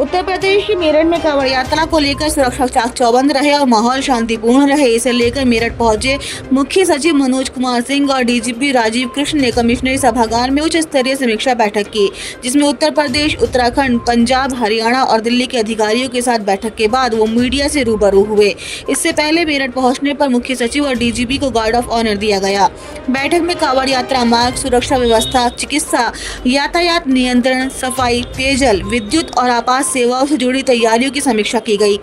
उत्तर प्रदेश के मेरठ में कांवड़ यात्रा को लेकर सुरक्षा चाक चौबंद रहे और माहौल शांतिपूर्ण रहे। इसे लेकर मेरठ पहुंचे मुख्य सचिव मनोज कुमार सिंह और डीजीपी राजीव कृष्ण ने कमिश्नरी सभागार में उच्च स्तरीय समीक्षा बैठक की, जिसमें उत्तर प्रदेश, उत्तराखंड, पंजाब, हरियाणा और दिल्ली के अधिकारियों के साथ बैठक के बाद वो मीडिया से रूबरू हुए। इससे पहले मेरठ पहुँचने पर मुख्य सचिव और डीजीपी को गार्ड ऑफ ऑनर दिया गया। बैठक में कांवड़ यात्रा मार्ग, सुरक्षा व्यवस्था, चिकित्सा, यातायात नियंत्रण, सफाई, पेयजल, विद्युत और आपात सेवाओं से जुड़ी तैयारियों की समीक्षा की गई।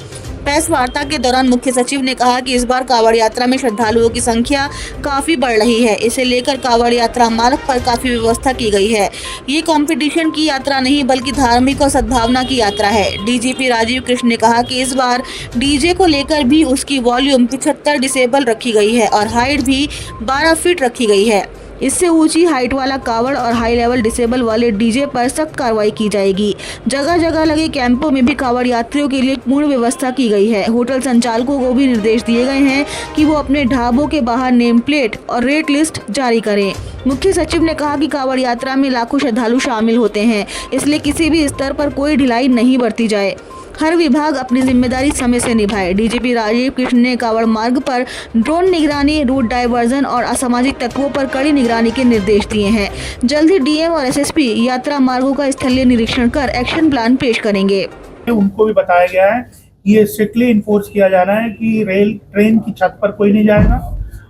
प्रेस वार्ता के दौरान मुख्य सचिव ने कहा कि इस बार कांवड़ यात्रा में श्रद्धालुओं की संख्या काफी बढ़ रही है। इसे लेकर कांवड़ यात्रा मार्ग पर काफी व्यवस्था की गई है। ये कंपटीशन की यात्रा नहीं बल्कि धार्मिक और सद्भावना की यात्रा है। डीजीपी राजीव कृष्ण ने कहा कि इस बार डीजे को लेकर भी उसकी वॉल्यूम 75 डिसेबल रखी गई है और हाइट भी 12 फीट रखी गई है। इससे ऊंची हाइट वाला कावड़ और हाई लेवल डिसेबल वाले डीजे पर सख्त कार्रवाई की जाएगी। जगह जगह लगे कैंपों में भी कावड़ यात्रियों के लिए पूर्ण व्यवस्था की गई है। होटल संचालकों को भी निर्देश दिए गए हैं कि वो अपने ढाबों के बाहर नेम प्लेट और रेट लिस्ट जारी करें। मुख्य सचिव ने कहा कि कावड़ यात्रा में लाखों श्रद्धालु शामिल होते हैं, इसलिए किसी भी स्तर पर कोई ढिलाई नहीं बरती जाए। हर विभाग अपनी जिम्मेदारी समय से निभाए। डीजीपी राजीव कृष्ण ने कांवड़ मार्ग पर ड्रोन निगरानी, रूट डायवर्जन और असामाजिक तत्वों पर कड़ी निगरानी के निर्देश दिए हैं। जल्द ही डीएम और एसएसपी यात्रा मार्गों का स्थलीय निरीक्षण कर एक्शन प्लान पेश करेंगे। उनको भी बताया गया है ये स्ट्रिक्टली इन्फोर्स किया जाना है कि ट्रेन की छत पर कोई नहीं जाएगा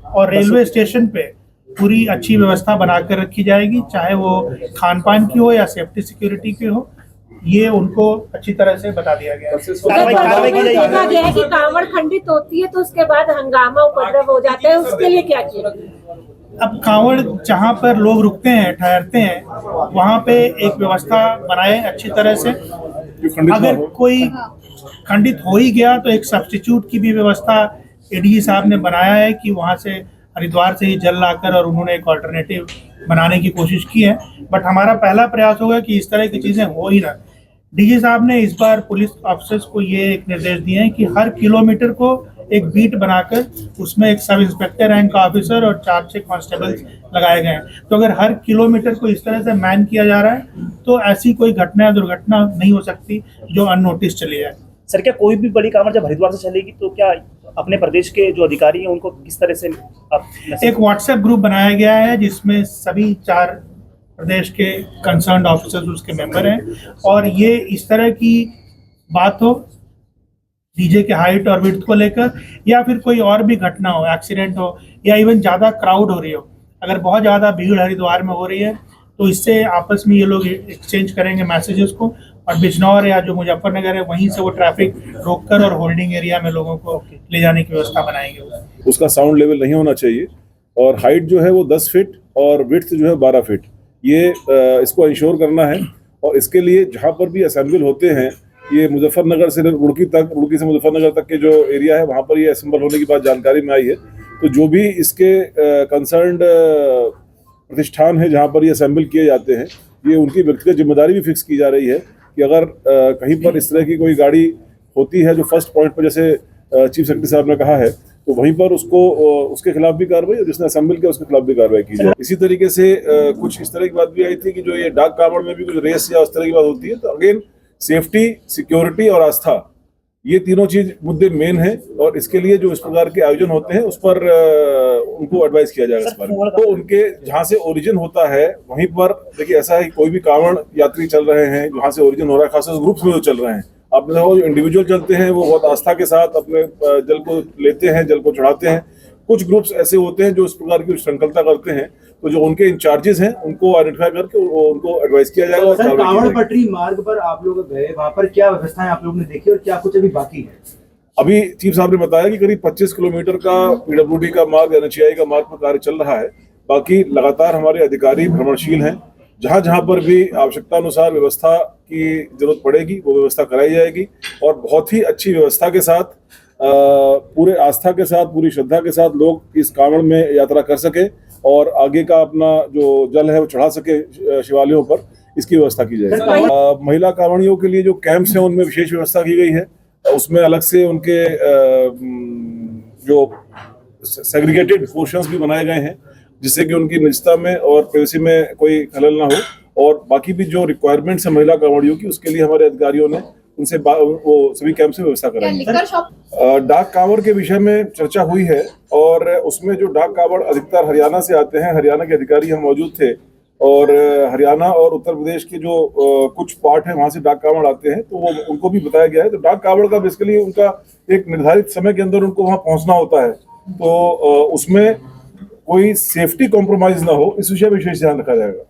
और रेलवे स्टेशन पे पूरी अच्छी व्यवस्था बनाकर रखी जाएगी, चाहे वो खान पान की हो या सेफ्टी सिक्योरिटी की हो। ये उनको अच्छी तरह से बता दिया गया है। देखा गया है कि कांवड़ खंडित होती है तो उसके बाद हंगामा उपद्रव हो जाता है, उसके लिए क्या किया? अब कांवड़ जहाँ पर लोग रुकते हैं, ठहरते हैं, वहाँ पे एक व्यवस्था बनाए अच्छी तरह से। अगर कोई खंडित हो ही गया तो एक सब्स्टिट्यूट की भी व्यवस्था एडीजी साहब ने बनाया है कि वहाँ से हरिद्वार से ही जल लाकर और उन्होंने एक ऑल्टरनेटिव बनाने की कोशिश की है। बट हमारा पहला प्रयास होगा कि इस तरह की चीज़ें हो ही ना। डीजी साहब ने इस बार पुलिस ऑफिसर्स को ये एक निर्देश दिए हैं कि हर किलोमीटर को एक बीट बनाकर उसमें एक सब इंस्पेक्टर रैंक का ऑफिसर और 4-6 कांस्टेबल्स लगाए गए हैं। तो अगर हर किलोमीटर को इस तरह से मैन किया जा रहा है तो ऐसी कोई घटना या दुर्घटना नहीं हो सकती जो अननोटिस चली जाए। सर, क्या कोई भी बड़ी कांवड़ जब हरिद्वार से चलेगी तो क्या अपने प्रदेश के जो अधिकारी हैं उनको किस तरह से एक व्हाट्सएप ग्रुप बनाया गया है जिसमें सभी 4 प्रदेश के कंसर्न्ड ऑफिसर्स उसके मेंबर हैं और ये इस तरह की बात हो डीजे के हाइट और विड्थ को लेकर या फिर कोई और भी घटना हो, एक्सीडेंट हो या इवन ज़्यादा क्राउड हो रही हो, अगर बहुत ज़्यादा भीड़ हरिद्वार में हो रही है तो इससे आपस में ये लोग एक्सचेंज करेंगे मैसेजेस को और बिजनौर या जो मुजफ्फरनगर है वहीं से वो ट्रैफिक रोककर और होल्डिंग एरिया में लोगों को ले जाने की व्यवस्था बनाएंगे। उसका साउंड लेवल नहीं होना चाहिए और हाइट जो है वो 10 फीट और विड्थ जो है 12 फीट, ये इसको इंश्योर करना है। और इसके लिए जहाँ पर भी असेंबल होते हैं, ये मुजफ्फरनगर से रुड़की तक, रुड़की से मुजफ्फरनगर तक के जो एरिया है वहाँ पर ये असेंबल होने की बात जानकारी में आई है। तो जो भी इसके कंसर्न्ड प्रतिष्ठान है जहाँ पर ये असेंबल किए जाते हैं, ये उनकी व्यक्तिगत जिम्मेदारी भी फिक्स की जा रही है कि अगर कहीं पर इस तरह की कोई गाड़ी होती है जो फर्स्ट पॉइंट पर, जैसे चीफ सेक्रेटरी साहब ने कहा है, तो वहीं पर उसको उसके खिलाफ भी कार्रवाई और जिसने असेंबल किया उसके खिलाफ भी कार्रवाई की जाए। इसी तरीके से कुछ इस तरह की बात भी आई थी कि जो ये डाक कांवड़ में भी कुछ रेस या उस तरह की बात होती है, तो अगेन सेफ्टी, सिक्योरिटी और आस्था, ये तीनों चीज मुद्दे मेन हैं और इसके लिए जो इस प्रकार के आयोजन होते हैं उस पर उनको एडवाइस किया जाएगा। इस बारे में तो उनके जहाँ से ओरिजिन होता है वहीं पर देखिए, ऐसा है कि कोई भी कांवड़ यात्री चल रहे हैं जहाँ से ओरिजिन हो रहा है, खासकर ग्रुप्स में जो चल रहे हैं, आपने देखा जो इंडिविजुअल चलते हैं वो बहुत आस्था के साथ अपने जल को लेते हैं, जल को चढ़ाते हैं। कुछ ग्रुप्स ऐसे होते हैं जो इस प्रकार की संकल्पना करते हैं, तो जो उनके इंचार्जेस हैं उनको आइडेंटिफाई करके उनको एडवाइस किया जाएगा। सर, कांवड़ पटरी मार्ग पर आप लोग गए, वहाँ पर क्या व्यवस्थाएं आप लोगों ने देखी और क्या कुछ अभी बाकी है? अभी चीफ साहब ने बताया कि करीब 25 किलोमीटर का पीडब्ल्यूडी का मार्ग, एनएचएआई का मार्ग पर कार्य चल रहा है। बाकी लगातार हमारे अधिकारी भ्रमणशील हैं, जहाँ जहाँ पर भी आवश्यकता अनुसार व्यवस्था की जरूरत पड़ेगी वो व्यवस्था कराई जाएगी और बहुत ही अच्छी व्यवस्था के साथ, पूरे आस्था के साथ, पूरी श्रद्धा के साथ लोग इस कांवड़ में यात्रा कर सके और आगे का अपना जो जल है वो चढ़ा सके शिवालयों पर, इसकी व्यवस्था की जाएगी। महिला कांवड़ियों के लिए जो कैंप्स हैं उनमें विशेष व्यवस्था की गई है, उसमें अलग से उनके जो सेग्रीगेटेड पोर्शंस भी बनाए गए हैं जिससे कि उनकी निजता में और प्राइवेसी में कोई खलल ना हो। और बाकी भी जो रिक्वायरमेंट्स है महिला कांवड़ियों की, उसके लिए हमारे अधिकारियों ने उनसे वो सभी कैंप से व्यवस्था कराएंगे। लिकर शॉप डाक कांवड़ के विषय में चर्चा हुई है और उसमें जो डाक कांवड़ अधिकतर हरियाणा से आते हैं, हरियाणा के अधिकारी हम मौजूद थे और हरियाणा और उत्तर प्रदेश के जो कुछ पार्ट है वहां से डाक कांवड़ आते हैं, तो वो उनको भी बताया गया है। तो डाक कांवड़ का बेसिकली उनका एक निर्धारित समय के अंदर उनको वहां पहुंचना होता है, तो उसमें कोई सेफ्टी कॉम्प्रोमाइज ना हो, इस विषय में विशेष ध्यान रखा जाएगा।